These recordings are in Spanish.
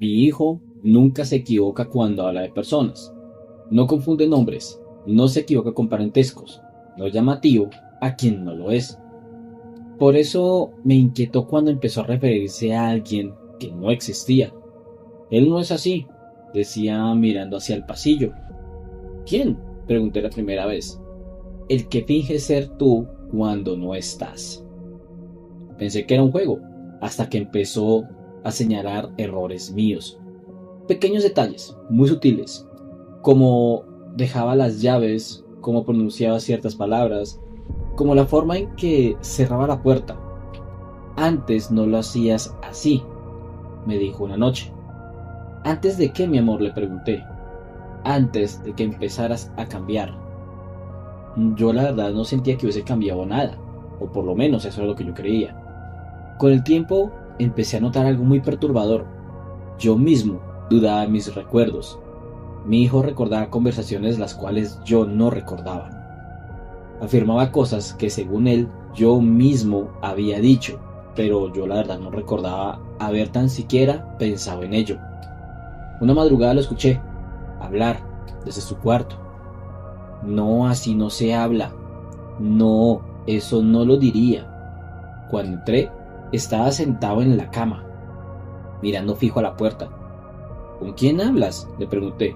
Mi hijo nunca se equivoca cuando habla de personas. No confunde nombres, no se equivoca con parentescos, no llama tío a quien no lo es. Por eso me inquietó cuando empezó a referirse a alguien que no existía. Él no es así, decía mirando hacia el pasillo. ¿Quién? Pregunté la primera vez. El que finge ser tú cuando no estás. Pensé que era un juego, hasta que empezó a señalar errores míos. Pequeños detalles, muy sutiles, como dejaba las llaves, cómo pronunciaba ciertas palabras, como la forma en que cerraba la puerta. Antes no lo hacías así, me dijo una noche. ¿Antes de qué, mi amor?, le pregunté. Antes de que empezaras a cambiar. Yo la verdad no sentía que hubiese cambiado nada, o por lo menos eso era lo que yo creía. Con el tiempo empecé a notar algo muy perturbador. Yo mismo dudaba de mis recuerdos. Mi hijo recordaba conversaciones las cuales yo no recordaba. Afirmaba cosas que según él yo mismo había dicho, pero yo la verdad no recordaba haber tan siquiera pensado en ello. Una madrugada lo escuché hablar desde su cuarto. No, así no se habla. No, eso no lo diría. Cuando entré, estaba sentado en la cama, mirando fijo a la puerta. ¿Con quién hablas?, le pregunté.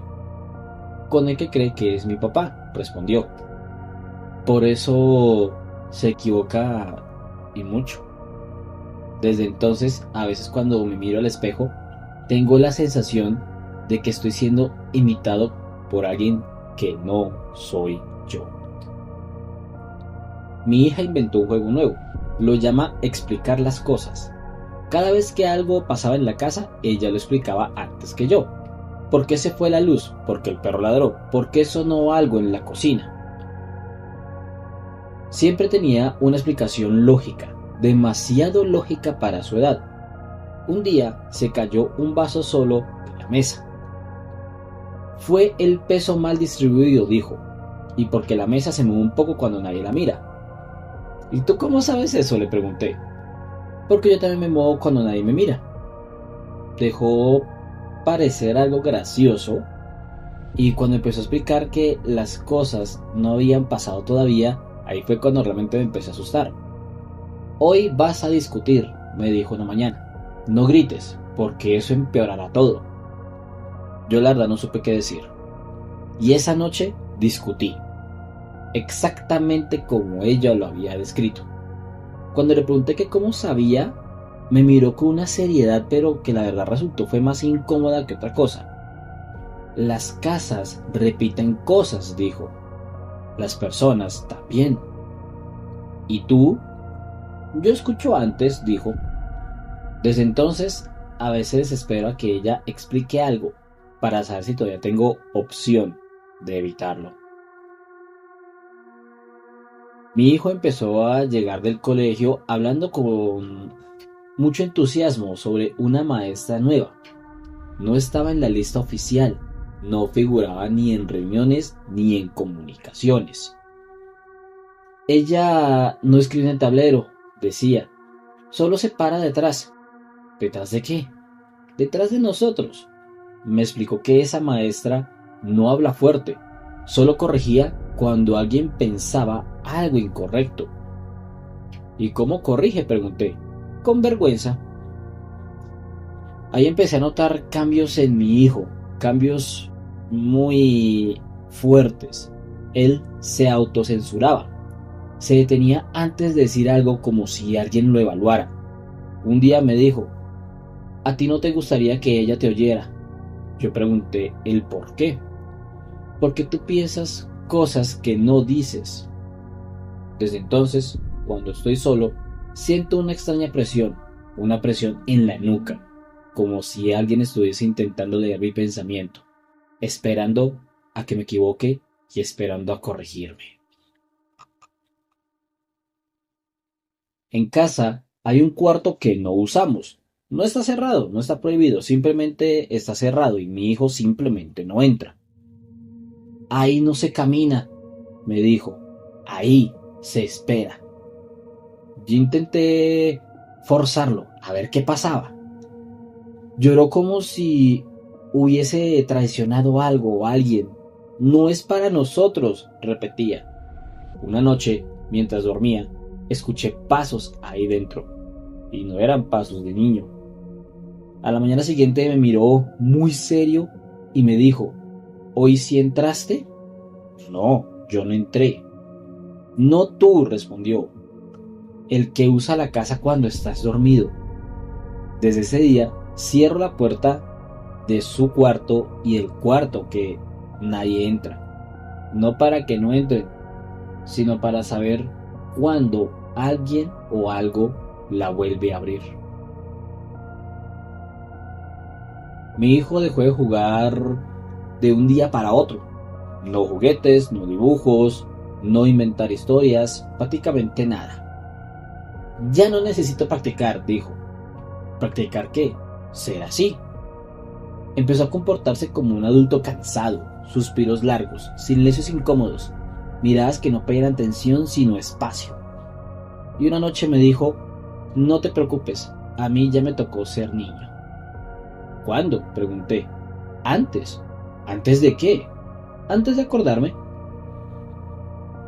Con el que cree que es mi papá, respondió. Por eso se equivoca y mucho. Desde entonces, a veces cuando me miro al espejo, tengo la sensación de que estoy siendo imitado por alguien que no soy yo. Mi hija inventó un juego nuevo. Lo llama explicar las cosas. Cada vez que algo pasaba en la casa, ella lo explicaba antes que yo. ¿Por qué se fue la luz? ¿Por qué el perro ladró? ¿Por qué sonó algo en la cocina? Siempre tenía una explicación lógica, demasiado lógica para su edad. Un día se cayó un vaso solo de la mesa. Fue el peso mal distribuido, dijo, y porque la mesa se mueve un poco cuando nadie la mira. ¿Y tú cómo sabes eso?, le pregunté. Porque yo también me muevo cuando nadie me mira. Dejó parecer algo gracioso y cuando empezó a explicar que las cosas no habían pasado todavía, ahí fue cuando realmente me empecé a asustar. Hoy vas a discutir, me dijo una mañana. No grites, porque eso empeorará todo. Yo la verdad no supe qué decir. Y esa noche discutí, exactamente como ella lo había descrito. Cuando le pregunté que cómo sabía, me miró con una seriedad, pero que la verdad resultó fue más incómoda que otra cosa. Las casas repiten cosas, dijo. Las personas también. ¿Y tú? Yo escucho antes, dijo. Desde entonces, a veces espero a que ella explique algo para saber si todavía tengo opción de evitarlo. Mi hijo empezó a llegar del colegio hablando con mucho entusiasmo sobre una maestra nueva. No estaba en la lista oficial, no figuraba ni en reuniones ni en comunicaciones. Ella no escribe en el tablero, decía, solo se para detrás. ¿Detrás de qué? Detrás de nosotros. Me explicó que esa maestra no habla fuerte, solo corregía cuando alguien pensaba algo incorrecto. ¿Y cómo corrige?, pregunté. Con vergüenza. Ahí empecé a notar cambios en mi hijo, cambios muy fuertes. Él se autocensuraba, se detenía antes de decir algo como si alguien lo evaluara. Un día me dijo, ¿a ti no te gustaría que ella te oyera? Yo pregunté el por qué. Porque tú piensas cosas que no dices. Desde entonces, cuando estoy solo, siento una extraña presión, una presión en la nuca, como si alguien estuviese intentando leer mi pensamiento, esperando a que me equivoque y esperando a corregirme. En casa hay un cuarto que no usamos. No está cerrado, no está prohibido, simplemente está cerrado y mi hijo simplemente no entra. Ahí no se camina, me dijo. Ahí se espera. Yo intenté forzarlo, a ver qué pasaba. Lloró como si hubiese traicionado algo o alguien. No es para nosotros, repetía. Una noche, mientras dormía, escuché pasos ahí dentro, y no eran pasos de niño. A la mañana siguiente me miró muy serio y me dijo, ¿hoy sí entraste? No, yo no entré. No tú, respondió, el que usa la casa cuando estás dormido. Desde ese día cierro la puerta de su cuarto y el cuarto que nadie entra. No para que no entren, sino para saber cuándo alguien o algo la vuelve a abrir. Mi hijo dejó de jugar de un día para otro. No juguetes, no dibujos, no inventar historias, prácticamente nada. Ya no necesito practicar, dijo. ¿Practicar qué? Ser así. Empezó a comportarse como un adulto cansado, suspiros largos, silencios incómodos, miradas que no pedían atención sino espacio. Y una noche me dijo, no te preocupes, a mí ya me tocó ser niño. ¿Cuándo? Pregunté. Antes. ¿Antes de qué? Antes de acordarme.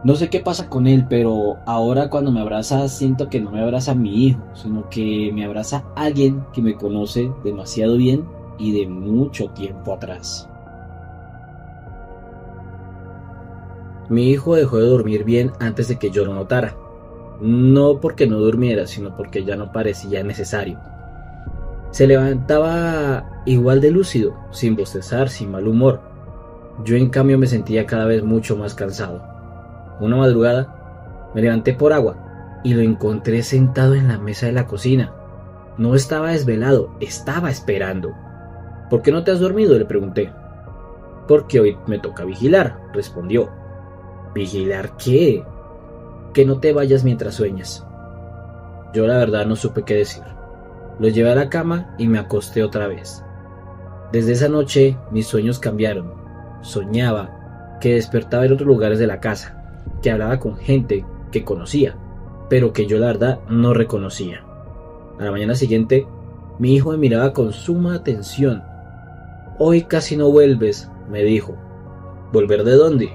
No sé qué pasa con él, pero ahora cuando me abraza siento que no me abraza mi hijo, sino que me abraza alguien que me conoce demasiado bien y de mucho tiempo atrás. Mi hijo dejó de dormir bien antes de que yo lo notara. No porque no durmiera, sino porque ya no parecía necesario. Se levantaba igual de lúcido, sin bostezar, sin mal humor. Yo en cambio me sentía cada vez mucho más cansado. Una madrugada me levanté por agua y lo encontré sentado en la mesa de la cocina. No estaba desvelado, estaba esperando. ¿Por qué no te has dormido?, le pregunté. Porque hoy me toca vigilar, respondió. ¿Vigilar qué? Que no te vayas mientras sueñas. Yo la verdad no supe qué decir. Lo llevé a la cama y me acosté otra vez. Desde esa noche mis sueños cambiaron. Soñaba que despertaba en otros lugares de la casa, que hablaba con gente que conocía, pero que yo la verdad no reconocía. A la mañana siguiente, mi hijo me miraba con suma atención. Hoy casi no vuelves, me dijo. ¿Volver de dónde?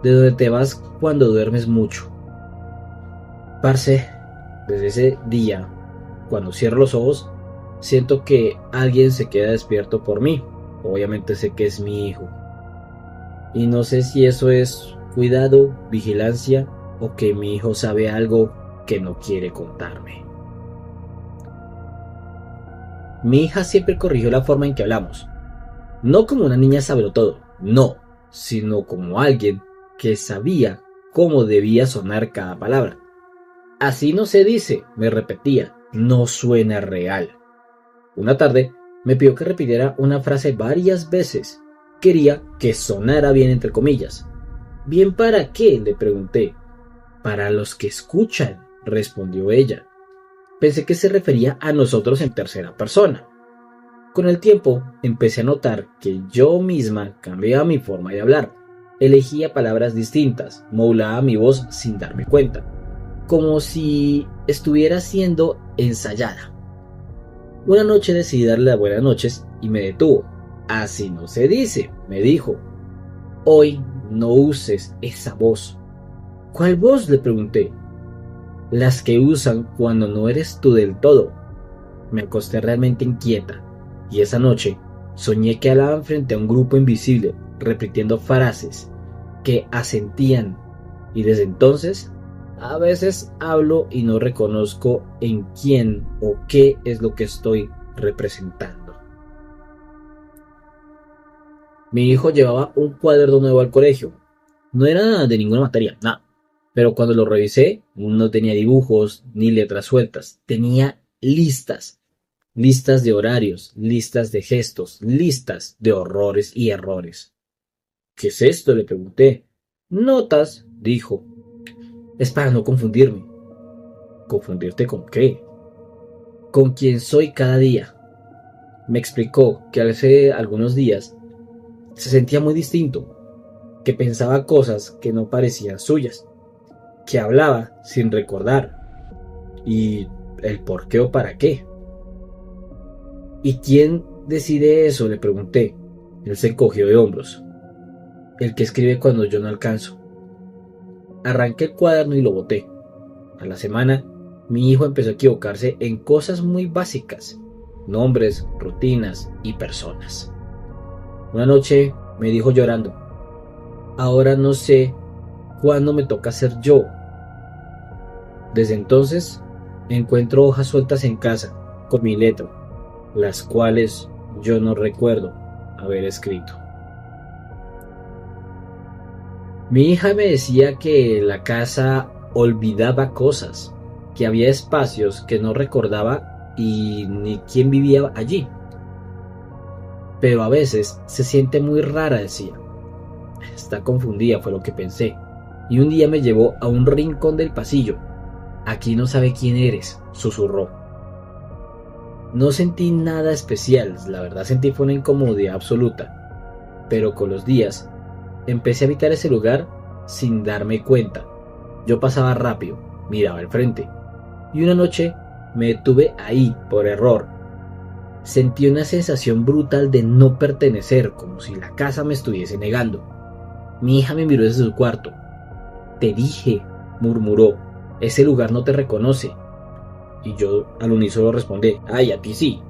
De donde te vas cuando duermes mucho. Parce, desde ese día, cuando cierro los ojos, siento que alguien se queda despierto por mí. Obviamente sé que es mi hijo. Y no sé si eso es cuidado, vigilancia o que mi hijo sabe algo que no quiere contarme. Mi hija siempre corrigió la forma en que hablamos. No como una niña sabelotodo, no, sino como alguien que sabía cómo debía sonar cada palabra. Así no se dice, me repetía, no suena real. Una tarde me pidió que repitiera una frase varias veces. Quería que sonara bien entre comillas. ¿Bien para qué?, le pregunté. Para los que escuchan, respondió ella. Pensé que se refería a nosotros en tercera persona. Con el tiempo empecé a notar que yo misma cambiaba mi forma de hablar. Elegía palabras distintas, modulaba mi voz sin darme cuenta, como si estuviera siendo ensayada. Una noche decidí darle las buenas noches y me detuvo. Así no se dice, me dijo. Hoy no uses esa voz. ¿Cuál voz?, le pregunté. Las que usan cuando no eres tú del todo. Me acosté realmente inquieta y esa noche soñé que hablaban frente a un grupo invisible, repitiendo frases que asentían, y desde entonces a veces hablo y no reconozco en quién o qué es lo que estoy representando. Mi hijo llevaba un cuaderno nuevo al colegio. No era de ninguna materia, nada. Pero cuando lo revisé, no tenía dibujos ni letras sueltas. Tenía listas. Listas de horarios, listas de gestos, listas de horrores y errores. ¿Qué es esto?, le pregunté. Notas, dijo. Es para no confundirme. ¿Confundirte con qué? Con quién soy cada día. Me explicó que hace algunos días se sentía muy distinto, que pensaba cosas que no parecían suyas, que hablaba sin recordar, y el por qué o para qué. ¿Y quién decide eso?, le pregunté. Él se encogió de hombros. El que escribe cuando yo no alcanzo. Arranqué el cuaderno y lo boté. A la semana, mi hijo empezó a equivocarse en cosas muy básicas: nombres, rutinas y personas. Una noche me dijo llorando: ahora no sé cuándo me toca ser yo. Desde entonces, encuentro hojas sueltas en casa con mi letra, las cuales yo no recuerdo haber escrito. Mi hija me decía que la casa olvidaba cosas, que había espacios que no recordaba y ni quién vivía allí. Pero a veces se siente muy rara, decía. Está confundida, fue lo que pensé. Y un día me llevó a un rincón del pasillo. Aquí no sabe quién eres, susurró. No sentí nada especial, la verdad sentí fue una incomodidad absoluta. Pero con los días, empecé a habitar ese lugar sin darme cuenta. Yo pasaba rápido, miraba al frente. Y una noche me detuve ahí por error. Sentí una sensación brutal de no pertenecer, como si la casa me estuviese negando. Mi hija me miró desde su cuarto. Te dije, murmuró, ese lugar no te reconoce. Y yo al unísono respondí, ay, a ti sí.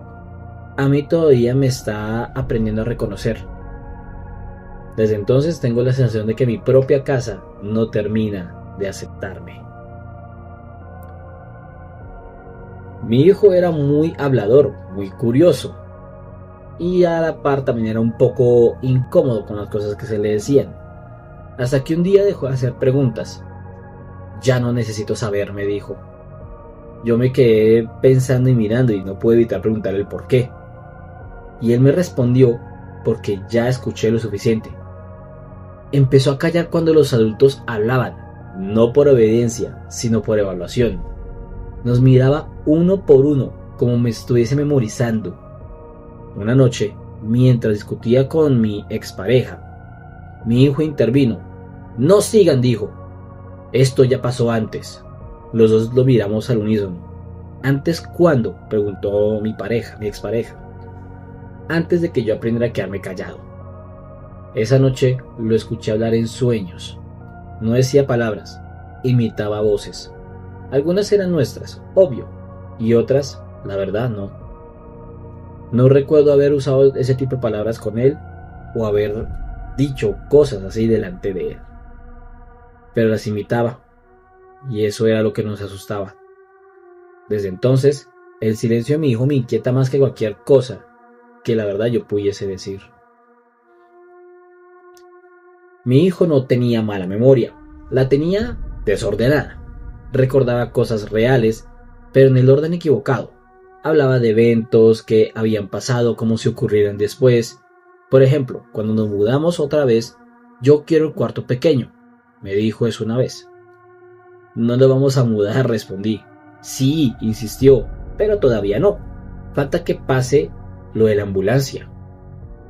A mí todavía me está aprendiendo a reconocer. Desde entonces tengo la sensación de que mi propia casa no termina de aceptarme. Mi hijo era muy hablador, muy curioso. Y a la par también era un poco incómodo con las cosas que se le decían. Hasta que un día dejó de hacer preguntas. Ya no necesito saber, me dijo. Yo me quedé pensando y mirando y no pude evitar preguntarle el por qué. Y él me respondió: porque ya escuché lo suficiente. Empezó a callar cuando los adultos hablaban, no por obediencia, sino por evaluación. Nos miraba uno por uno, como me estuviese memorizando. Una noche, mientras discutía con mi expareja, mi hijo intervino. No sigan, dijo. Esto ya pasó antes. Los dos lo miramos al unísono. ¿Antes cuándo?, preguntó mi expareja. Antes de que yo aprendiera a quedarme callado. Esa noche lo escuché hablar en sueños. No decía palabras, imitaba voces. Algunas eran nuestras, obvio, y otras, la verdad, no. No recuerdo haber usado ese tipo de palabras con él o haber dicho cosas así delante de él. Pero las imitaba, y eso era lo que nos asustaba. Desde entonces, el silencio de mi hijo me inquieta más que cualquier cosa que la verdad yo pudiese decir. Mi hijo no tenía mala memoria, la tenía desordenada. Recordaba cosas reales, pero en el orden equivocado. Hablaba de eventos que habían pasado como si ocurrieran después. Por ejemplo, cuando nos mudamos otra vez, yo quiero el cuarto pequeño, me dijo eso una vez. No lo vamos a mudar, respondí. Sí, insistió, pero todavía no. Falta que pase lo de la ambulancia.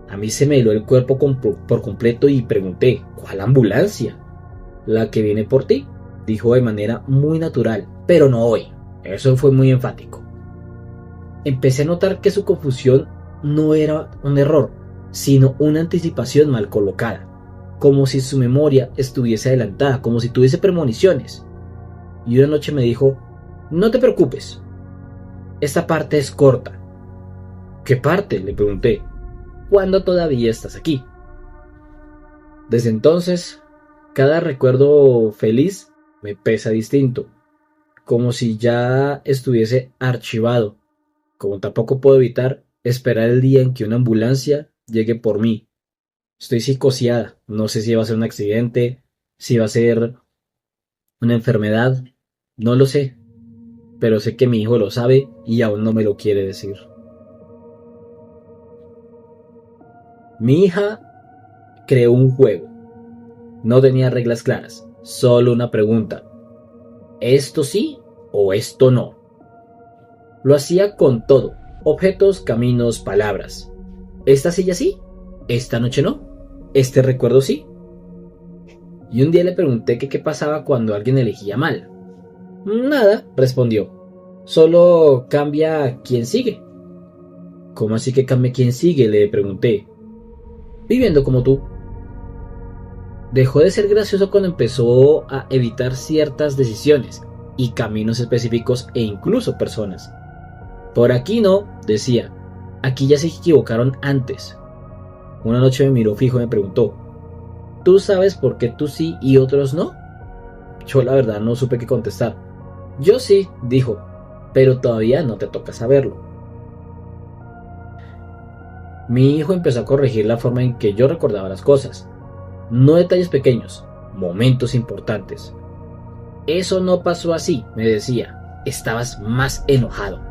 A mí se me heló el cuerpo por completo y pregunté, ¿cuál ambulancia? La que viene por ti, dijo de manera muy natural, pero no hoy. Eso fue muy enfático. Empecé a notar que su confusión no era un error, sino una anticipación mal colocada, como si su memoria estuviese adelantada, como si tuviese premoniciones. Y una noche me dijo, no te preocupes, esta parte es corta. ¿Qué parte?, le pregunté, ¿cuándo todavía estás aquí? Desde entonces, cada recuerdo feliz me pesa distinto, como si ya estuviese archivado, como tampoco puedo evitar esperar el día en que una ambulancia llegue por mí. Estoy psicoseada, no sé si va a ser un accidente, si va a ser una enfermedad, no lo sé, pero sé que mi hijo lo sabe y aún no me lo quiere decir. Mi hija creó un juego. No tenía reglas claras, solo una pregunta. ¿Esto sí o esto no? Lo hacía con todo, objetos, caminos, palabras. ¿Esta silla sí? ¿Esta noche no? ¿Este recuerdo sí? Y un día le pregunté que qué pasaba cuando alguien elegía mal. Nada, respondió. Solo cambia quién sigue. ¿Cómo así que cambie quién sigue?, le pregunté. Viviendo como tú. Dejó de ser gracioso cuando empezó a evitar ciertas decisiones y caminos específicos e incluso personas. Por aquí no, decía. Aquí ya se equivocaron antes. Una noche me miró fijo y me preguntó, ¿tú sabes por qué tú sí y otros no? Yo la verdad no supe qué contestar. Yo sí, dijo, pero todavía no te toca saberlo. Mi hijo empezó a corregir la forma en que yo recordaba las cosas. No detalles pequeños, momentos importantes. Eso no pasó así, me decía. Estabas más enojado.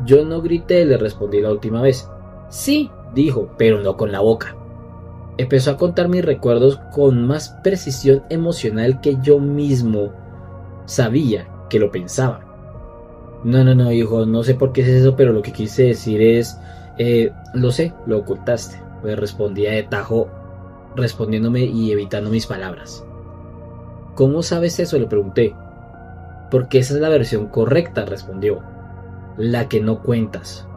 Yo no grité, le respondí la última vez. Sí, dijo, pero no con la boca. Empezó a contar mis recuerdos con más precisión emocional que yo mismo sabía que lo pensaba. No, hijo, no sé por qué es eso, pero lo que quise decir es... lo sé, lo ocultaste. Pues respondía de tajo, respondiéndome y evitando mis palabras. ¿Cómo sabes eso?, le pregunté. Porque esa es la versión correcta, respondió. La que no cuentas.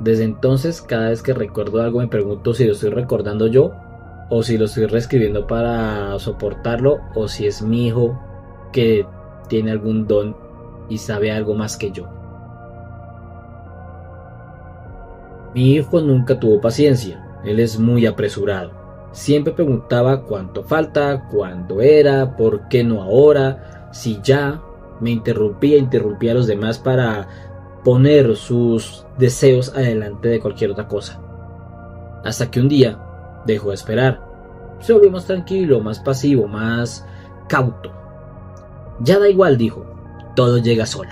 Desde entonces, cada vez que recuerdo algo me pregunto si lo estoy recordando yo, o si lo estoy reescribiendo para soportarlo, o si es mi hijo que tiene algún don y sabe algo más que yo. Mi hijo nunca tuvo paciencia, él es muy apresurado. Siempre preguntaba cuánto falta, cuándo era, por qué no ahora, si ya. Me interrumpía a los demás para poner sus deseos adelante de cualquier otra cosa. Hasta que un día dejó de esperar. Se volvió más tranquilo, más pasivo, más cauto. Ya da igual, dijo, todo llega solo.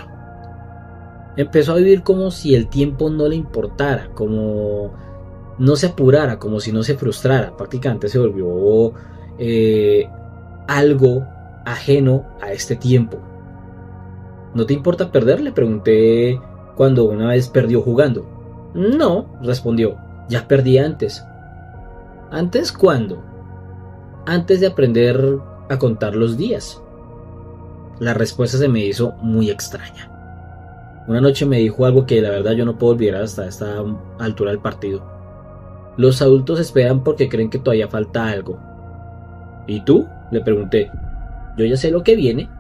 Empezó a vivir como si el tiempo no le importara, como no se apurara, como si no se frustrara. Prácticamente se volvió algo ajeno a este tiempo. ¿No te importa perder?, le pregunté cuando una vez perdió jugando. No, respondió, ya perdí antes. ¿Antes cuándo? Antes de aprender a contar los días. La respuesta se me hizo muy extraña. Una noche me dijo algo que la verdad yo no puedo olvidar hasta esta altura del partido. Los adultos esperan porque creen que todavía falta algo. ¿Y tú?, le pregunté. Yo ya sé lo que viene.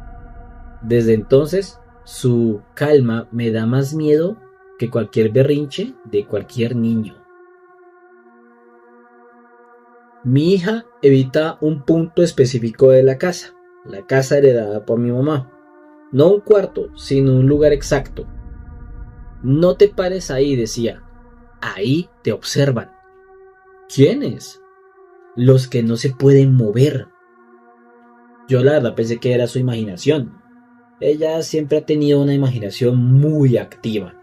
Desde entonces, su calma me da más miedo que cualquier berrinche de cualquier niño. Mi hija evita un punto específico de la casa heredada por mi mamá. No un cuarto, sino un lugar exacto. No te pares ahí, decía. Ahí te observan. ¿Quiénes? Los que no se pueden mover. Yo la verdad pensé que era su imaginación. Ella siempre ha tenido una imaginación muy activa.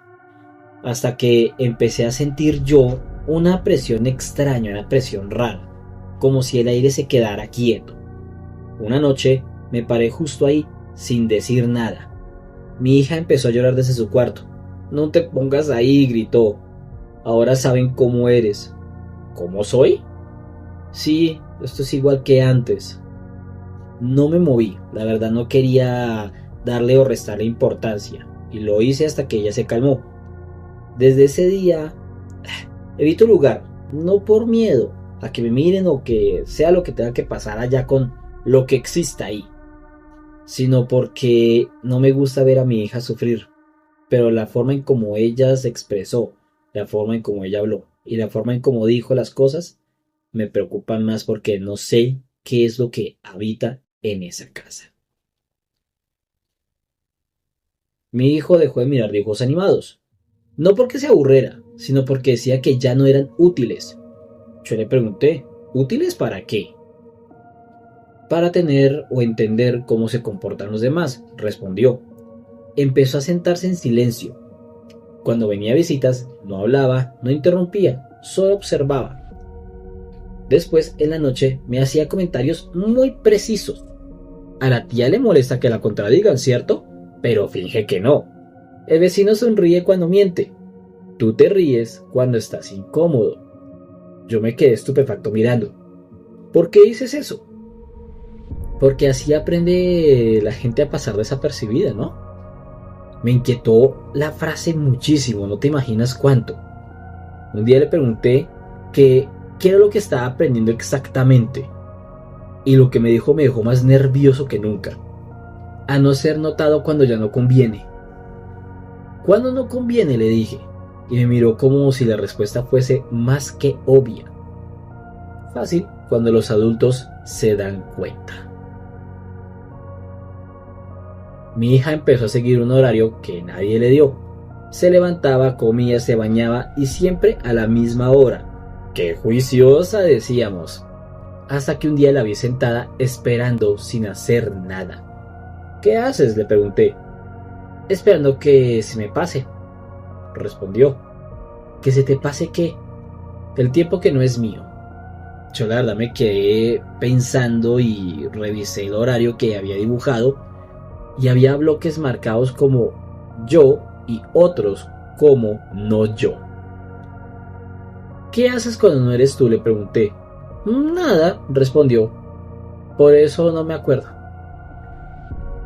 Hasta que empecé a sentir yo una presión extraña, una presión rara, como si el aire se quedara quieto. Una noche me paré justo ahí, sin decir nada. Mi hija empezó a llorar desde su cuarto. No te pongas ahí, gritó. Ahora saben cómo eres. ¿Cómo soy? Sí, esto es igual que antes. No me moví, la verdad no quería darle o restarle importancia, y lo hice hasta que ella se calmó. Desde ese día evito el lugar, no por miedo a que me miren o que sea lo que tenga que pasar allá con lo que exista ahí, sino porque no me gusta ver a mi hija sufrir. Pero la forma en como ella se expresó, la forma en como ella habló y la forma en como dijo las cosas me preocupan más porque no sé qué es lo que habita en esa casa. Mi hijo dejó de mirar dibujos animados, no porque se aburriera, sino porque decía que ya no eran útiles. Yo le pregunté, ¿útiles para qué? Para tener o entender cómo se comportan los demás, respondió. Empezó a sentarse en silencio. Cuando venía a visitas, no hablaba, no interrumpía, solo observaba. Después, en la noche, me hacía comentarios muy precisos. A la tía le molesta que la contradigan, ¿cierto? Pero finge que no. El vecino sonríe cuando miente. Tú te ríes cuando estás incómodo. Yo me quedé estupefacto mirando. ¿Por qué dices eso? Porque así aprende la gente a pasar desapercibida, ¿no? Me inquietó la frase muchísimo, no te imaginas cuánto. Un día le pregunté qué era lo que estaba aprendiendo exactamente, y lo que me dejó más nervioso que nunca. A no ser notado cuando ya no conviene. ¿Cuándo no conviene?, le dije, y me miró como si la respuesta fuese más que obvia. Fácil, cuando los adultos se dan cuenta. Mi hija empezó a seguir un horario que nadie le dio. Se levantaba, comía, se bañaba y siempre a la misma hora. ¡Qué juiciosa!, decíamos. Hasta que un día la vi sentada esperando sin hacer nada. ¿Qué haces?, le pregunté. Esperando que se me pase, respondió. ¿Que se te pase qué? El tiempo que no es mío. Yo la verdad me quedé pensando y revisé el horario que había dibujado y había bloques marcados como yo y otros como no yo. ¿Qué haces cuando no eres tú?, le pregunté. Nada, respondió. Por eso no me acuerdo.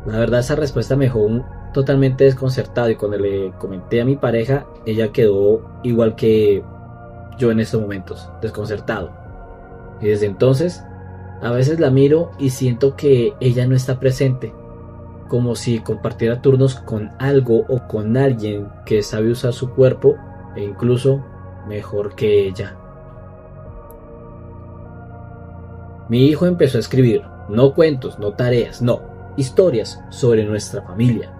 La verdad, esa respuesta me dejó totalmente desconcertado, y cuando le comenté a mi pareja, ella quedó igual que yo en estos momentos, desconcertado. Y desde entonces, a veces la miro y siento que ella no está presente, como si compartiera turnos con algo o con alguien que sabe usar su cuerpo, e incluso mejor que ella. Mi hijo empezó a escribir, no cuentos, no tareas, no, historias sobre nuestra familia.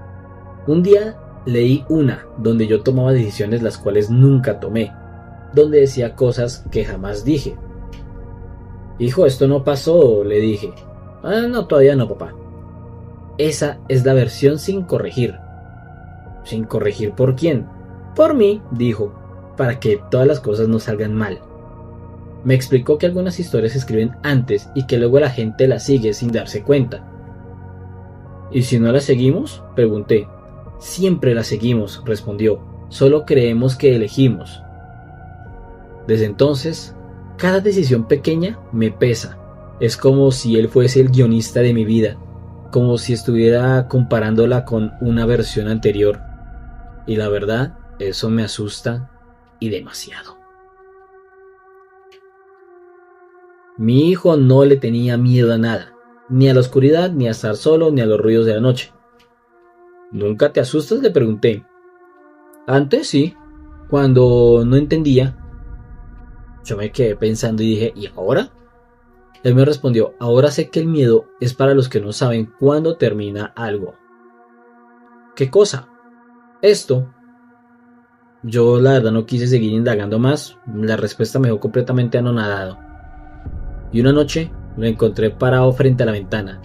Un día leí una donde yo tomaba decisiones las cuales nunca tomé, donde decía cosas que jamás dije. Hijo, esto no pasó, le dije. No, todavía no, papá. Esa es la versión sin corregir. ¿Sin corregir por quién? Por mí, dijo, para que todas las cosas no salgan mal. Me explicó que algunas historias se escriben antes y que luego la gente las sigue sin darse cuenta. ¿Y si no las seguimos?, pregunté. Siempre las seguimos, respondió. Solo creemos que elegimos. Desde entonces, cada decisión pequeña me pesa. Es como si él fuese el guionista de mi vida, como si estuviera comparándola con una versión anterior. Y la verdad, eso me asusta y demasiado. Mi hijo no le tenía miedo a nada, ni a la oscuridad, ni a estar solo, ni a los ruidos de la noche. ¿Nunca te asustas?, le pregunté. Antes sí, cuando no entendía. Yo me quedé pensando y dije, ¿y ahora? Él me respondió, ahora sé que el miedo es para los que no saben cuándo termina algo. ¿Qué cosa? Esto. Yo la verdad no quise seguir indagando más, la respuesta me dejó completamente anonadado. Y una noche lo encontré parado frente a la ventana,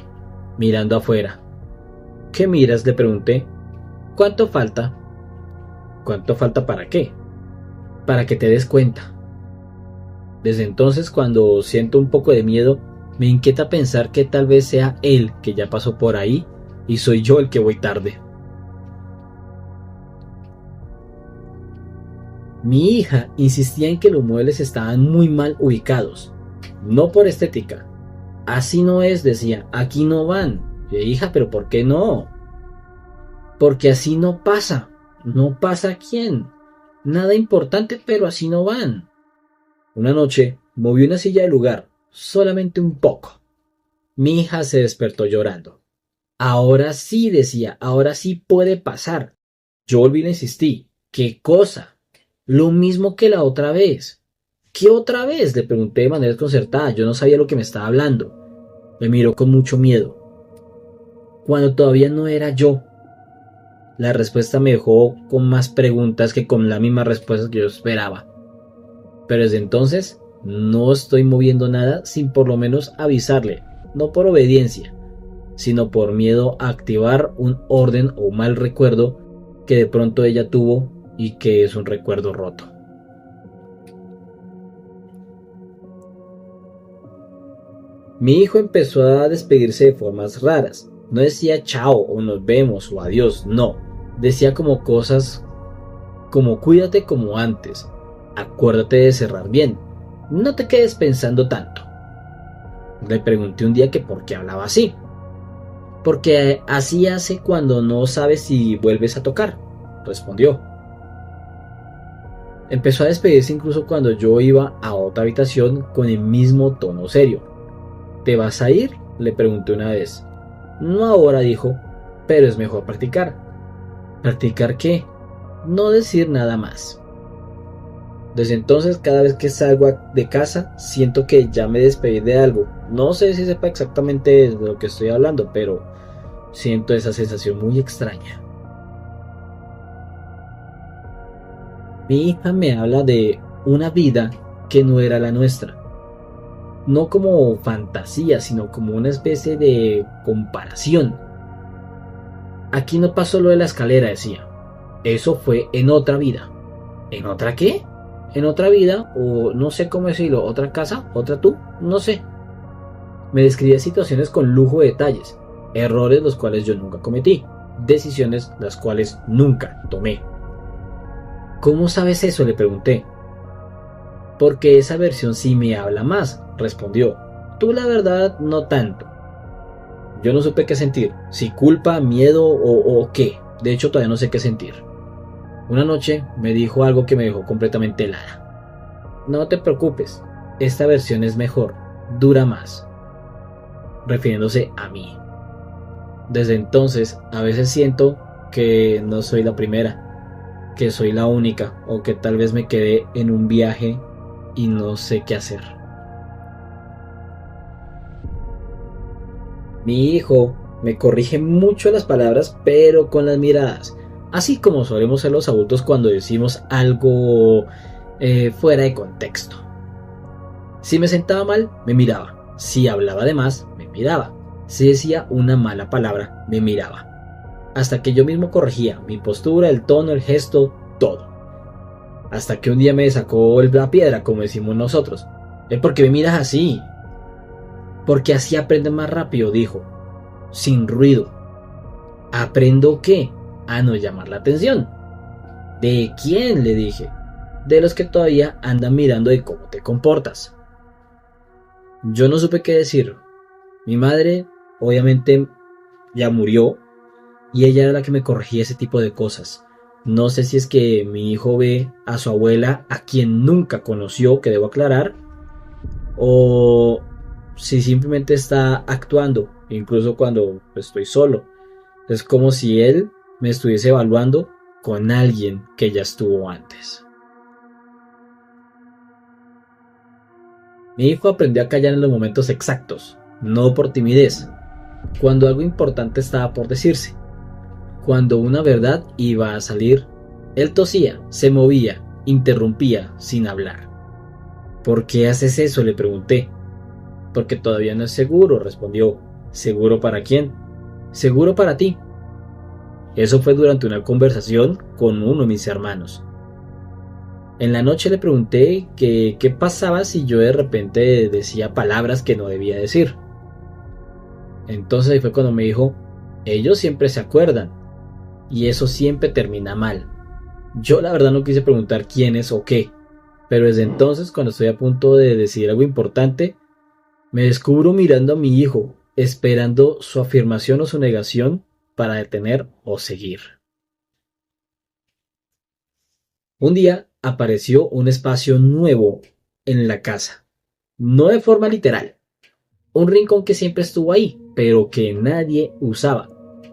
mirando afuera. ¿Qué miras?, le pregunté. ¿Cuánto falta? ¿Cuánto falta para qué? Para que te des cuenta. Desde entonces, cuando siento un poco de miedo, me inquieta pensar que tal vez sea él que ya pasó por ahí y soy yo el que voy tarde. Mi hija insistía en que los muebles estaban muy mal ubicados, no por estética. Así no es, decía, aquí no van. Hija, pero ¿por qué no? Porque así no pasa. ¿No pasa quién? Nada importante, pero así no van. Una noche moví una silla del lugar, solamente un poco. Mi hija se despertó llorando. Ahora sí, decía, ahora sí puede pasar. Yo volví y le insistí. ¿Qué cosa? Lo mismo que la otra vez. ¿Qué otra vez?, le pregunté de manera desconcertada. Yo no sabía lo que me estaba hablando. Me miró con mucho miedo. Cuando todavía no era yo. La respuesta me dejó con más preguntas que con la misma respuesta que yo esperaba. Pero desde entonces no estoy moviendo nada sin por lo menos avisarle, no por obediencia, sino por miedo a activar un orden o un mal recuerdo que de pronto ella tuvo y que es un recuerdo roto. Mi hijo empezó a despedirse de formas raras. No decía chao o nos vemos o adiós, no. Decía como cosas como cuídate como antes, acuérdate de cerrar bien, no te quedes pensando tanto. Le pregunté un día que por qué hablaba así. Porque así hace cuando no sabes si vuelves a tocar, respondió. Empezó a despedirse incluso cuando yo iba a otra habitación con el mismo tono serio. ¿Te vas a ir?, le pregunté una vez. No ahora, dijo, pero es mejor practicar. ¿Practicar qué? No decir nada más. Desde entonces, cada vez que salgo de casa, siento que ya me despedí de algo. No sé si sepa exactamente de lo que estoy hablando, pero siento esa sensación muy extraña. Mi hija me habla de una vida que no era la nuestra. No como fantasía, sino como una especie de comparación. Aquí no pasó lo de la escalera, decía. Eso fue en otra vida. ¿En otra qué? En otra vida, o no sé cómo decirlo, otra casa, otra tú, no sé. Me describía situaciones con lujo de detalles, errores los cuales yo nunca cometí, decisiones las cuales nunca tomé. ¿Cómo sabes eso?, le pregunté. Porque esa versión sí me habla más, respondió. Tú la verdad no tanto. Yo no supe qué sentir, si culpa, miedo o qué. De hecho todavía no sé qué sentir. Una noche me dijo algo que me dejó completamente helada. No te preocupes, esta versión es mejor, dura más. Refiriéndose a mí. Desde entonces a veces siento que no soy la primera, que soy la única, o que tal vez me quedé en un viaje y no sé qué hacer. Mi hijo me corrige mucho las palabras, pero con las miradas, así como solemos ser los adultos cuando decimos algo fuera de contexto. Si me sentaba mal, me miraba. Si hablaba de más, me miraba. Si decía una mala palabra, me miraba. Hasta que yo mismo corregía mi postura, el tono, el gesto, todo. Hasta que un día me sacó la piedra, como decimos nosotros. ¿Por qué me miras así? Porque así aprende más rápido, dijo. Sin ruido. ¿Aprendo qué? A no llamar la atención. ¿De quién?, le dije. De los que todavía andan mirando de cómo te comportas. Yo no supe qué decir. Mi madre, obviamente, ya murió, y ella era la que me corregía ese tipo de cosas. No sé si es que mi hijo ve a su abuela, a quien nunca conoció, que debo aclarar, o si simplemente está actuando, incluso cuando estoy solo. Es como si él me estuviese evaluando con alguien que ya estuvo antes. Mi hijo aprendió a callar en los momentos exactos, no por timidez, cuando algo importante estaba por decirse, cuando una verdad iba a salir. Él tosía, se movía, interrumpía sin hablar. ¿Por qué haces eso?, le pregunté. Porque todavía no es seguro, respondió. ¿Seguro para quién? Seguro para ti. Eso fue durante una conversación con uno de mis hermanos. En la noche le pregunté que qué pasaba si yo de repente decía palabras que no debía decir. Entonces ahí fue cuando me dijo, ellos siempre se acuerdan, y eso siempre termina mal. Yo la verdad no quise preguntar quién es o qué, pero desde entonces, cuando estoy a punto de decir algo importante, me descubro mirando a mi hijo, esperando su afirmación o su negación para detener o seguir. Un día apareció un espacio nuevo en la casa, no de forma literal, un rincón que siempre estuvo ahí, pero que nadie usaba,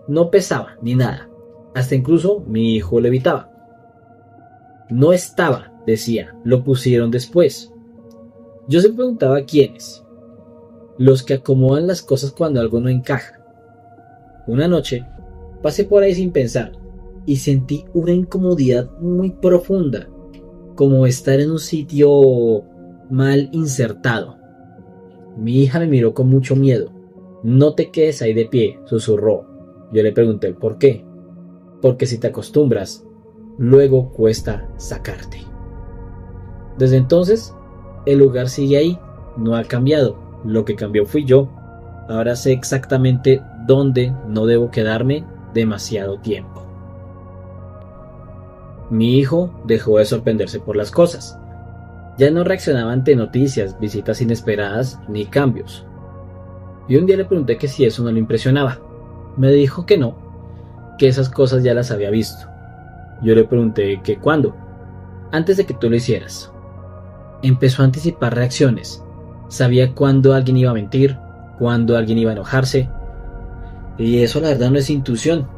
no pesaba ni nada, hasta incluso mi hijo lo evitaba. No estaba, decía, lo pusieron después. Yo se preguntaba quiénes, los que acomodan las cosas cuando algo no encaja. Una noche pasé por ahí sin pensar y sentí una incomodidad muy profunda, como estar en un sitio mal insertado. Mi hija me miró con mucho miedo. No te quedes ahí de pie, susurró. Yo le pregunté el por qué. Porque si te acostumbras, luego cuesta sacarte. Desde entonces, el lugar sigue ahí, no ha cambiado. Lo que cambió fui yo. Ahora sé exactamente dónde no debo quedarme demasiado tiempo. Mi hijo dejó de sorprenderse por las cosas. Ya no reaccionaba ante noticias, visitas inesperadas ni cambios. Y un día le pregunté que si eso no lo impresionaba. Me dijo que no, que esas cosas ya las había visto. Yo le pregunté que cuándo. antes de que tú lo hicieras. Empezó a anticipar reacciones. Sabía cuándo alguien iba a mentir, cuándo alguien iba a enojarse. Y eso la verdad no es intuición,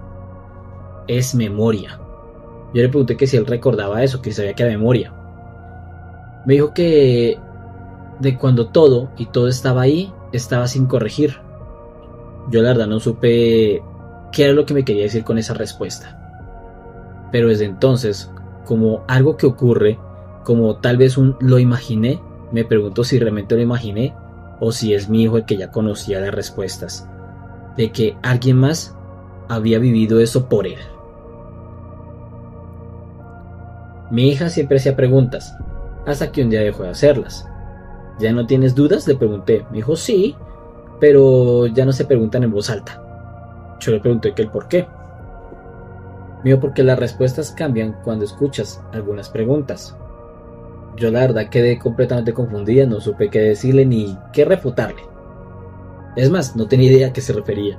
es memoria. Yo le pregunté que si él recordaba eso, que sabía que era memoria. Me dijo que de cuando todo y todo estaba ahí, estaba sin corregir. Yo la verdad no supe qué era lo que me quería decir con esa respuesta. Pero desde entonces, como algo que ocurre, como tal vez un lo imaginé, me pregunto si realmente lo imaginé o si es mi hijo el que ya conocía las respuestas, de que alguien más había vivido eso por él. Mi hija siempre hacía preguntas, hasta que un día dejó de hacerlas. ¿Ya no tienes dudas?, le pregunté. Me dijo sí, pero ya no se preguntan en voz alta. Yo le pregunté que el por qué. Me dijo porque las respuestas cambian cuando escuchas algunas preguntas. Yo la verdad quedé completamente confundida, no supe qué decirle ni qué refutarle. Es más, no tenía idea a qué se refería.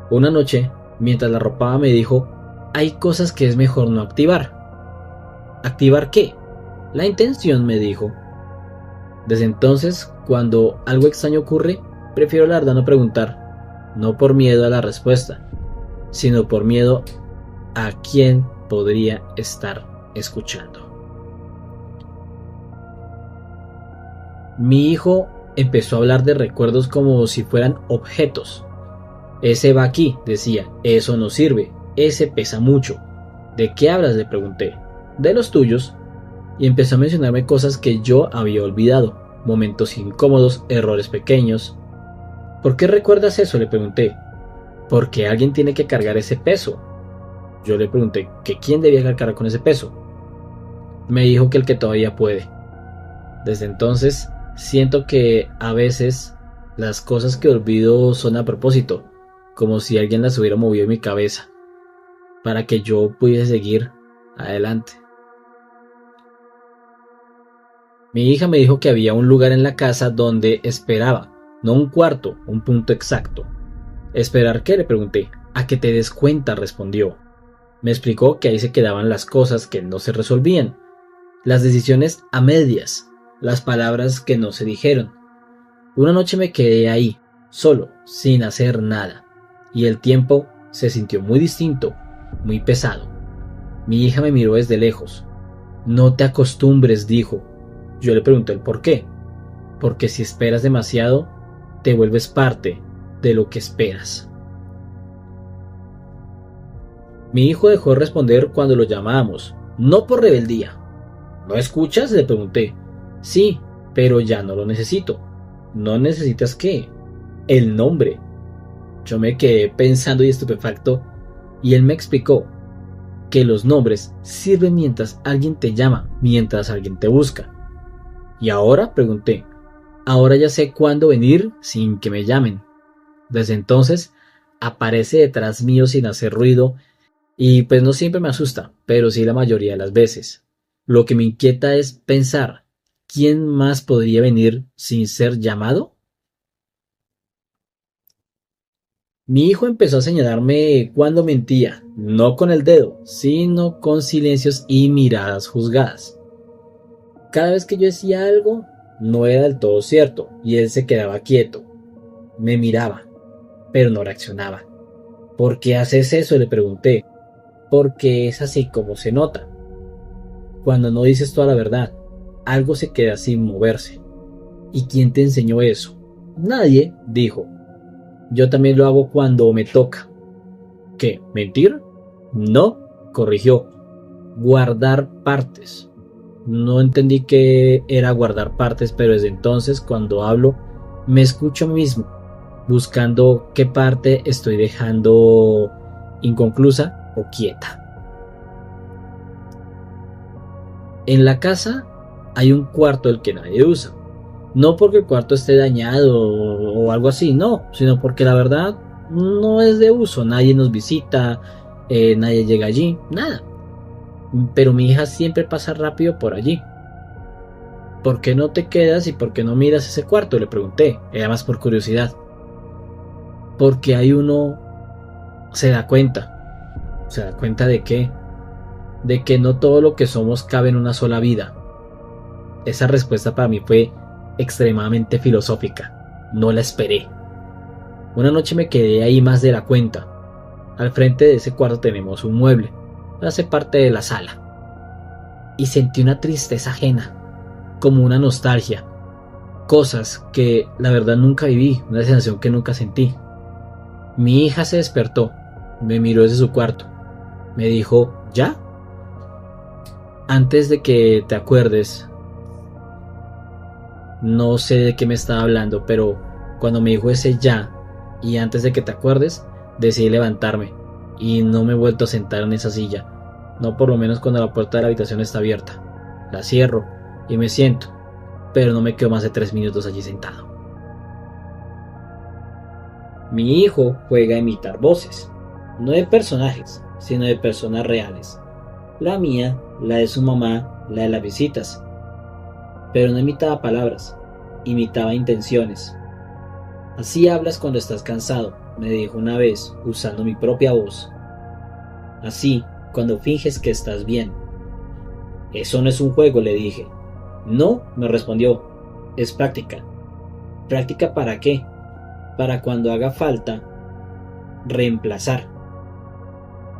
Una noche, mientras la arropaba, me dijo, hay cosas que es mejor no activar. ¿Activar qué? La intención, me dijo. Desde entonces, cuando algo extraño ocurre, prefiero la verdad no preguntar, no por miedo a la respuesta, sino por miedo a quién podría estar escuchando. Mi hijo empezó a hablar de recuerdos como si fueran objetos. Ese va aquí, decía, eso no sirve, ese pesa mucho. ¿De qué hablas?, le pregunté. De los tuyos. Y empezó a mencionarme cosas que yo había olvidado, momentos incómodos, errores pequeños. ¿Por qué recuerdas eso?, le pregunté. Porque alguien tiene que cargar ese peso. Yo le pregunté que quién debía cargar con ese peso. Me dijo que el que todavía puede. Desde entonces siento que a veces las cosas que olvido son a propósito, como si alguien las hubiera movido en mi cabeza, para que yo pudiese seguir adelante. Mi hija me dijo que había un lugar en la casa donde esperaba, no un cuarto, un punto exacto. ¿Esperar qué?, le pregunté. A que te des cuenta, respondió. Me explicó que ahí se quedaban las cosas que no se resolvían, las decisiones a medias, las palabras que no se dijeron. Una noche me quedé ahí, solo, sin hacer nada, y el tiempo se sintió muy distinto, muy pesado. Mi hija me miró desde lejos. No te acostumbres, dijo. Yo le pregunté el por qué. Porque si esperas demasiado, te vuelves parte de lo que esperas. Mi hijo dejó de responder cuando lo llamábamos, no por rebeldía. ¿No escuchas?, le pregunté. Sí, pero ya no lo necesito. ¿No necesitas qué? El nombre. Yo me quedé pensando y estupefacto, y él me explicó que los nombres sirven mientras alguien te llama, mientras alguien te busca. ¿Y ahora?, pregunté. Ahora ya sé cuándo venir sin que me llamen. Desde entonces aparece detrás mío sin hacer ruido y pues no siempre me asusta, pero sí la mayoría de las veces. Lo que me inquieta es pensar, ¿quién más podría venir sin ser llamado? Mi hijo empezó a señalarme cuando mentía, no con el dedo, sino con silencios y miradas juzgadas. Cada vez que yo decía algo, no era del todo cierto, y él se quedaba quieto. Me miraba, pero no reaccionaba. ¿Por qué haces eso?, le pregunté. Porque es así como se nota. Cuando no dices toda la verdad, algo se queda sin moverse. ¿Y quién te enseñó eso? Nadie, dijo. Yo también lo hago cuando me toca. ¿Qué? ¿Mentir? No, corrigió. Guardar partes. No entendí qué era guardar partes, pero desde entonces, cuando hablo, me escucho a mí mismo, buscando qué parte estoy dejando inconclusa o quieta. En la casa hay un cuarto del que nadie usa. No porque el cuarto esté dañado o algo así, no, sino porque la verdad no es de uso. Nadie nos visita, nadie llega allí, nada. Pero mi hija siempre pasa rápido por allí. ¿Por qué no te quedas y por qué no miras ese cuarto?, le pregunté, era más por curiosidad. Porque ahí uno se da cuenta. ¿Se da cuenta de qué? de que no todo lo que somos cabe en una sola vida. Esa respuesta para mí fue extremadamente filosófica. No la esperé. Una noche me quedé ahí más de la cuenta. Al frente de ese cuarto tenemos un mueble, hace parte de la sala. Y sentí una tristeza ajena, como una nostalgia. Cosas que la verdad nunca viví, una sensación que nunca sentí. Mi hija se despertó, me miró desde su cuarto. Me dijo, ¿ya? Antes de que te acuerdes, no sé de qué me estaba hablando, pero cuando me dijo ese ya, y antes de que te acuerdes, decidí levantarme, y no me he vuelto a sentar en esa silla, no por lo menos cuando la puerta de la habitación está abierta. La cierro, y me siento, pero no me quedo más de 3 minutos allí sentado. Mi hijo juega a imitar voces, no de personajes, sino de personas reales. La mía, la de su mamá, la de las visitas. Pero no imitaba palabras, imitaba intenciones. Así hablas cuando estás cansado, me dijo una vez, usando mi propia voz. Así, cuando finges que estás bien. Eso no es un juego, le dije. No, me respondió, es práctica. ¿Práctica para qué? Para cuando haga falta, reemplazar.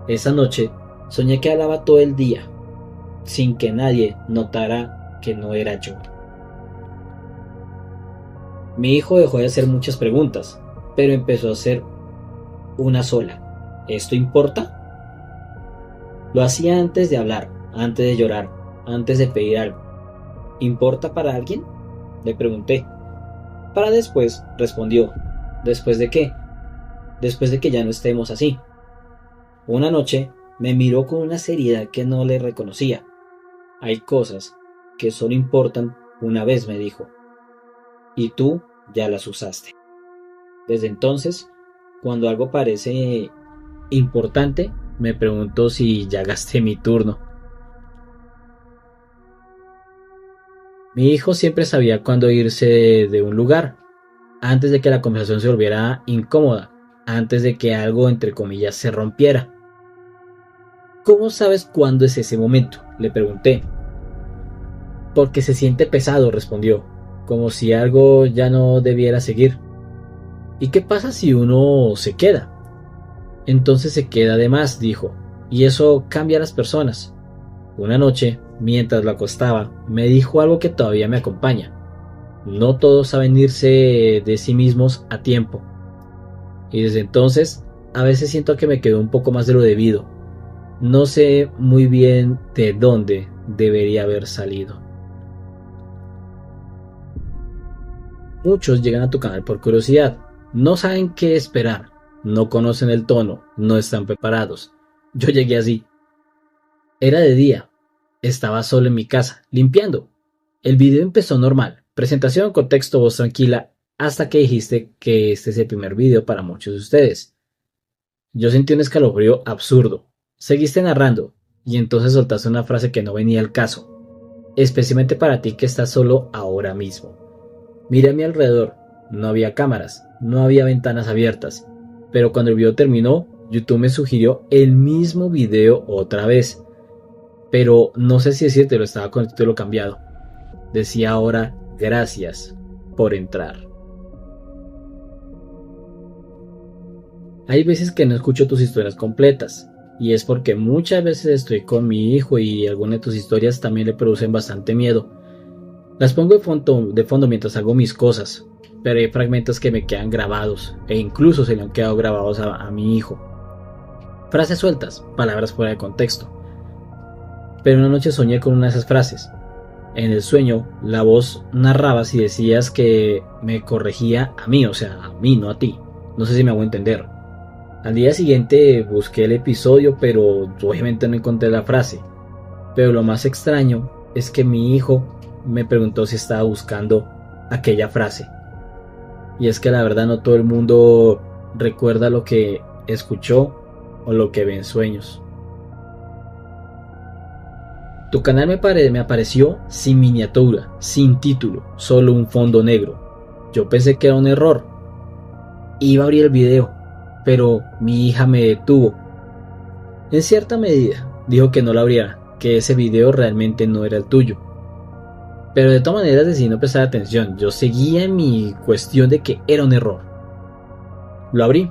Esa noche, soñé que hablaba todo el día, sin que nadie notara que no era yo. Mi hijo dejó de hacer muchas preguntas, pero empezó a hacer una sola. ¿Esto importa? Lo hacía antes de hablar, antes de llorar, antes de pedir algo. ¿Importa para alguien?, le pregunté. Para después, respondió. ¿Después de qué? Después de que ya no estemos así. Una noche me miró con una seriedad que no le reconocía. Hay cosas que solo importan una vez, me dijo. Y tú ya las usaste. Desde entonces, cuando algo parece importante, me pregunto si ya gasté mi turno. Mi hijo siempre sabía cuándo irse de un lugar, antes de que la conversación se volviera incómoda, antes de que algo entre comillas se rompiera. ¿Cómo sabes cuándo es ese momento?, le pregunté. Porque se siente pesado, respondió, como si algo ya no debiera seguir. ¿Y qué pasa si uno se queda? Entonces se queda de más, dijo, y eso cambia a las personas. Una noche, mientras lo acostaba, me dijo algo que todavía me acompaña. No todos saben irse de sí mismos a tiempo. Y desde entonces, a veces siento que me quedo un poco más de lo debido. No sé muy bien de dónde debería haber salido. Muchos llegan a tu canal por curiosidad. No saben qué esperar. No conocen el tono. No están preparados. Yo llegué así. Era de día. Estaba solo en mi casa, limpiando. El video empezó normal. Presentación, contexto, voz tranquila, hasta que dijiste que este es el primer video para muchos de ustedes. Yo sentí un escalofrío absurdo. Seguiste narrando, y entonces soltaste una frase que no venía al caso, especialmente para ti que estás solo ahora mismo. Miré a mi alrededor, no había cámaras, no había ventanas abiertas, pero cuando el video terminó, YouTube me sugirió el mismo video otra vez, pero no sé si decírtelo, estaba con el título cambiado. Decía ahora, gracias por entrar. Hay veces que no escucho tus historias completas, y es porque muchas veces estoy con mi hijo y algunas de tus historias también le producen bastante miedo. Las pongo de fondo mientras hago mis cosas, pero hay fragmentos que me quedan grabados, e incluso se le han quedado grabados a mi hijo. Frases sueltas, palabras fuera de contexto. Pero una noche soñé con una de esas frases. En el sueño, la voz narraba si decías que me corregía a mí, o sea, a mí, no a ti. No sé si me hago entender. Al día siguiente busqué el episodio, pero obviamente no encontré la frase. Pero lo más extraño es que mi hijo me preguntó si estaba buscando aquella frase. Y es que la verdad no todo el mundo recuerda lo que escuchó o lo que ve en sueños. Tu canal me apareció sin miniatura, sin título, solo un fondo negro. Yo pensé que era un error. Iba a abrir el video, pero mi hija me detuvo. En cierta medida, dijo que no lo abriera, que ese video realmente no era el tuyo. Pero de todas maneras decidí no prestar atención, yo seguía en mi cuestión de que era un error. Lo abrí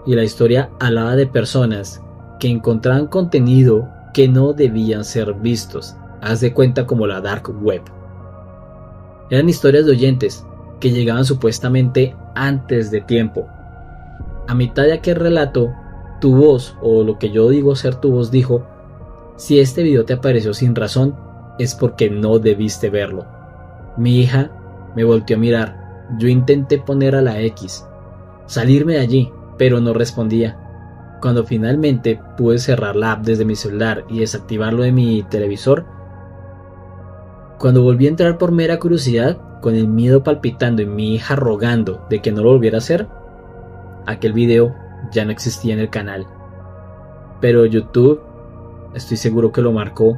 y la historia hablaba de personas que encontraban contenido que no debían ser vistos, haz de cuenta como la dark web. Eran historias de oyentes que llegaban supuestamente antes de tiempo. A mitad de aquel relato, tu voz, o lo que yo digo ser tu voz, dijo: si este video te apareció sin razón, es porque no debiste verlo. Mi hija me volteó a mirar, yo intenté poner a la X, salirme de allí, pero no respondía. Cuando finalmente pude cerrar la app desde mi celular y desactivarlo de mi televisor, cuando volví a entrar por mera curiosidad, con el miedo palpitando y mi hija rogando de que no lo volviera a hacer, aquel video ya no existía en el canal. Pero YouTube, estoy seguro que lo marcó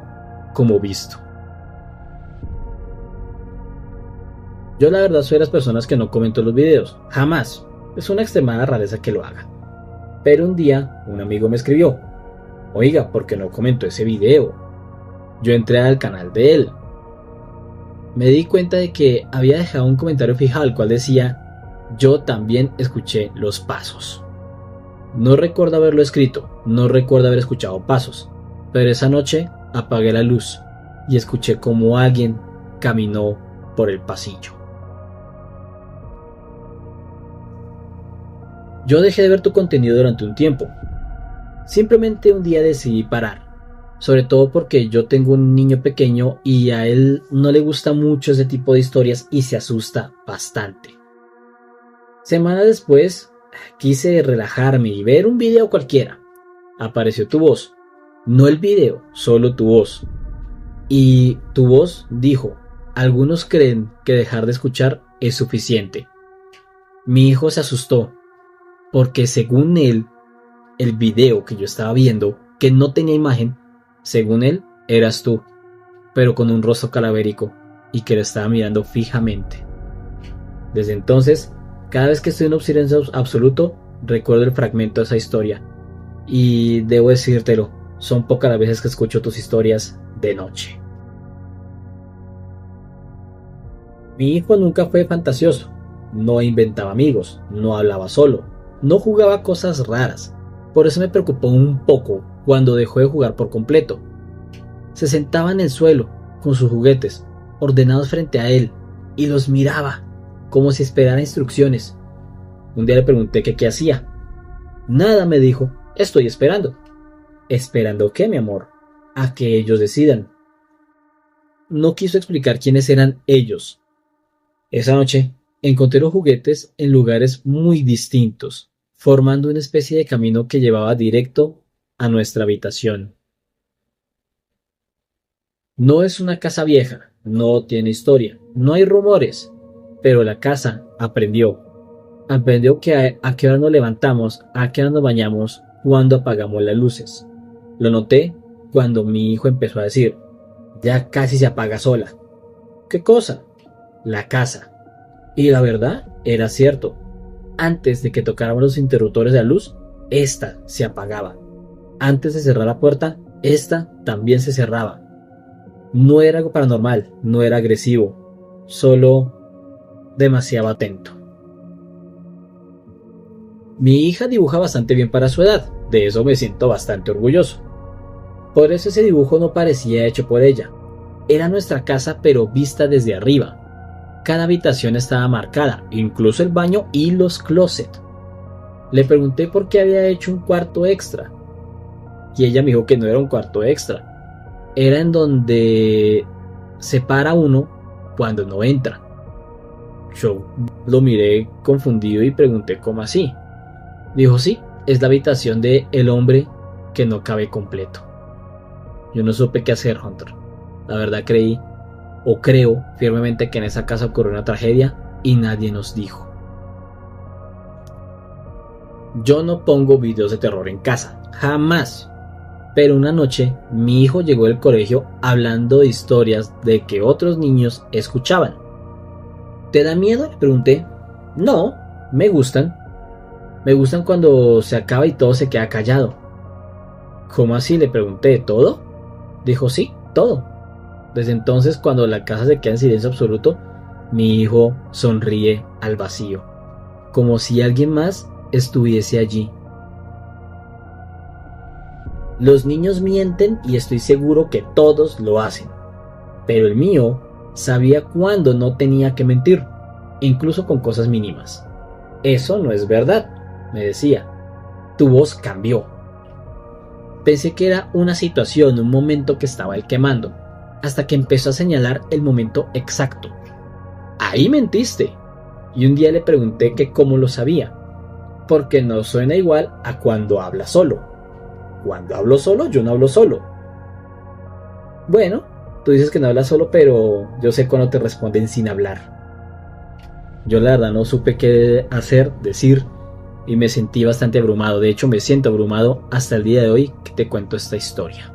como visto. Yo la verdad soy de las personas que no comento los videos, jamás. Es una extremada rareza que lo haga. Pero un día un amigo me escribió: oiga, ¿por qué no comentó ese video? Yo entré al canal de él. Me di cuenta de que había dejado un comentario fijado el cual decía: yo también escuché los pasos. No recuerdo haberlo escrito, no recuerdo haber escuchado pasos, pero esa noche apagué la luz y escuché como alguien caminó por el pasillo. Yo dejé de ver tu contenido durante un tiempo. Simplemente un día decidí parar. Sobre todo porque yo tengo un niño pequeño y a él no le gusta mucho ese tipo de historias y se asusta bastante. Semanas después quise relajarme y ver un video cualquiera. Apareció tu voz. No el video, solo tu voz. Y tu voz dijo: algunos creen que dejar de escuchar es suficiente. Mi hijo se asustó porque según él, el video que yo estaba viendo, que no tenía imagen, según él, eras tú, pero con un rostro calavérico y que lo estaba mirando fijamente. Desde entonces, cada vez que estoy en un silencio absoluto, recuerdo el fragmento de esa historia. Y debo decírtelo, son pocas las veces que escucho tus historias de noche. Mi hijo nunca fue fantasioso, no inventaba amigos, no hablaba solo, no jugaba cosas raras. Por eso me preocupó un poco cuando dejó de jugar por completo. Se sentaba en el suelo, con sus juguetes, ordenados frente a él, y los miraba, como si esperara instrucciones. Un día le pregunté que qué hacía. Nada, me dijo, estoy esperando. ¿Esperando qué, mi amor? A que ellos decidan. No quiso explicar quiénes eran ellos. Esa noche encontré los juguetes en lugares muy distintos, formando una especie de camino que llevaba directo a nuestra habitación. No es una casa vieja, no tiene historia, no hay rumores, pero la casa aprendió que a qué hora nos levantamos, a qué hora nos bañamos, cuando apagamos las luces. Lo noté cuando mi hijo empezó a decir: ya casi se apaga sola. ¿Qué cosa? La casa. Y la verdad era cierto. Antes de que tocáramos los interruptores de la luz, esta se apagaba. Antes de cerrar la puerta, esta también se cerraba. No era algo paranormal, no era agresivo, solo demasiado atento. Mi hija dibuja bastante bien para su edad, de eso me siento bastante orgulloso. Por eso ese dibujo no parecía hecho por ella. Era nuestra casa pero vista desde arriba. Cada habitación estaba marcada, incluso el baño y los closets. Le pregunté por qué había hecho un cuarto extra. Y ella me dijo que no era un cuarto extra. Era en donde se para uno cuando no entra. Yo lo miré confundido y pregunté cómo así. Dijo: sí, es la habitación de el hombre que no cabe completo. Yo no supe qué hacer, Hunter. La verdad creo firmemente que en esa casa ocurrió una tragedia y nadie nos dijo. Yo no pongo videos de terror en casa, jamás. Pero una noche mi hijo llegó del colegio hablando de historias de que otros niños escuchaban. ¿Te da miedo?, le pregunté. No, me gustan. Me gustan cuando se acaba y todo se queda callado. ¿Cómo así? Le pregunté. ¿Todo? Dijo, sí, todo. Desde entonces, cuando la casa se queda en silencio absoluto, mi hijo sonríe al vacío, como si alguien más estuviese allí. Los niños mienten y estoy seguro que todos lo hacen, pero el mío sabía cuándo no tenía que mentir, incluso con cosas mínimas. Eso no es verdad, me decía. Tu voz cambió. Pensé que era una situación, un momento que estaba él quemando, hasta que empezó a señalar el momento exacto. Ahí mentiste. Y un día le pregunté que cómo lo sabía, porque no suena igual a cuando habla solo. Cuando hablo solo, yo no hablo solo. Bueno, tú dices que no hablas solo, pero yo sé cuando te responden sin hablar. Yo la verdad no supe qué hacer, decir, y me sentí bastante abrumado. De hecho, me siento abrumado hasta el día de hoy que te cuento esta historia.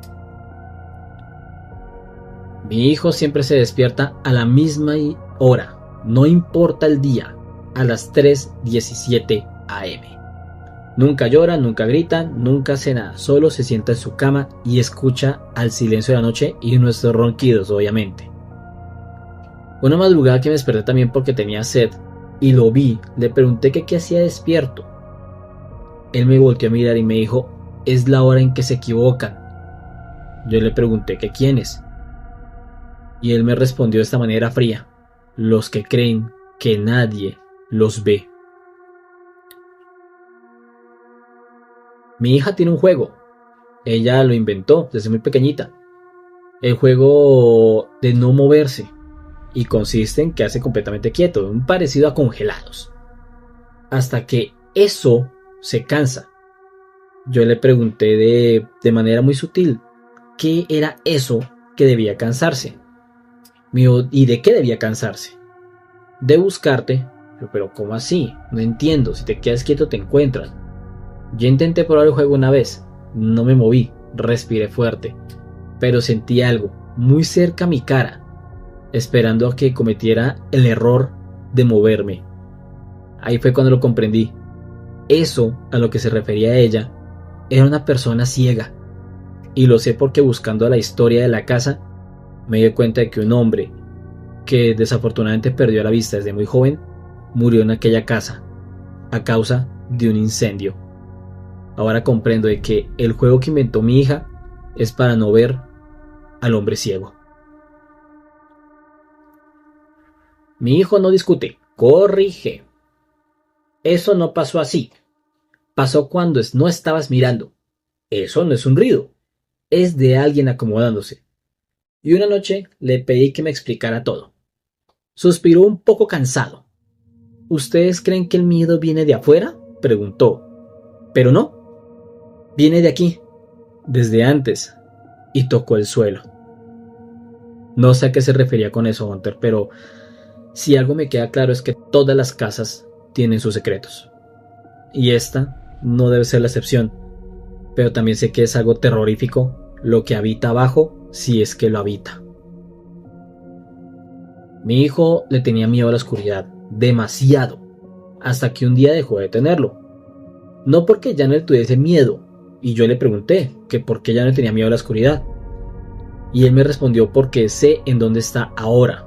Mi hijo siempre se despierta a la misma hora, no importa el día, a las 3:17 am. Nunca llora, nunca grita, nunca hace nada, solo se sienta en su cama y escucha al silencio de la noche y nuestros ronquidos, obviamente. Una madrugada que me desperté también porque tenía sed y lo vi, le pregunté que qué hacía despierto. Él me volteó a mirar y me dijo, es la hora en que se equivocan. Yo le pregunté que quiénes. Y él me respondió de esta manera fría, los que creen que nadie los ve. Mi hija tiene un juego, ella lo inventó desde muy pequeñita, el juego de no moverse, y consiste en quedarse completamente quieto, un parecido a congelados, hasta que eso se cansa. Yo le pregunté de manera muy sutil, ¿qué era eso que debía cansarse? Me dijo, ¿y de qué debía cansarse? De buscarte. Pero ¿cómo así? No entiendo, si te quedas quieto te encuentran. Yo intenté probar el juego una vez, no me moví, respiré fuerte, pero sentí algo muy cerca a mi cara, esperando a que cometiera el error de moverme. Ahí fue cuando lo comprendí. Eso a lo que se refería ella era una persona ciega, y lo sé porque buscando la historia de la casa me di cuenta de que un hombre que desafortunadamente perdió la vista desde muy joven murió en aquella casa a causa de un incendio. Ahora comprendo de que el juego que inventó mi hija es para no ver al hombre ciego. Mi hijo no discute, corrige. Eso no pasó así. Pasó cuando no estabas mirando. Eso no es un ruido. Es de alguien acomodándose. Y una noche le pedí que me explicara todo. Suspiró un poco cansado. ¿Ustedes creen que el miedo viene de afuera?, preguntó. Pero no. Viene de aquí, desde antes, y tocó el suelo. No sé a qué se refería con eso, Hunter, pero si algo me queda claro es que todas las casas tienen sus secretos. Y esta no debe ser la excepción, pero también sé que es algo terrorífico lo que habita abajo, si es que lo habita. Mi hijo le tenía miedo a la oscuridad, demasiado, hasta que un día dejó de tenerlo. No porque ya no le tuviese miedo, y yo le pregunté que por qué ya no tenía miedo a la oscuridad. Y él me respondió porque sé en dónde está ahora.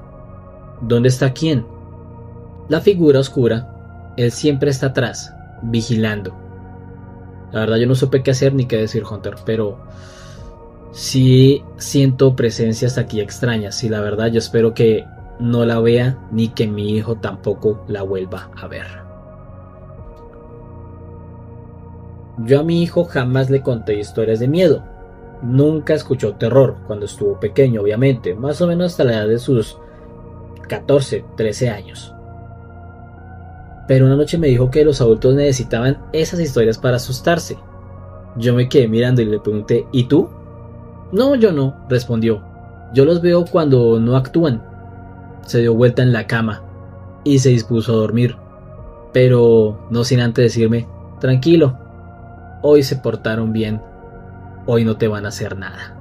¿Dónde está quién? La figura oscura. Él siempre está atrás, vigilando. La verdad yo no supe qué hacer ni qué decir, Hunter, pero sí siento presencias aquí extrañas y la verdad yo espero que no la vea ni que mi hijo tampoco la vuelva a ver. Yo a mi hijo jamás le conté historias de miedo. Nunca escuchó terror cuando estuvo pequeño, obviamente, más o menos hasta la edad de sus 14, 13 años. Pero una noche me dijo que los adultos necesitaban esas historias para asustarse. Yo me quedé mirando y le pregunté, ¿y tú? No, yo no, respondió. Yo los veo cuando no actúan. Se dio vuelta en la cama y se dispuso a dormir, pero no sin antes decirme, tranquilo, hoy se portaron bien, hoy no te van a hacer nada.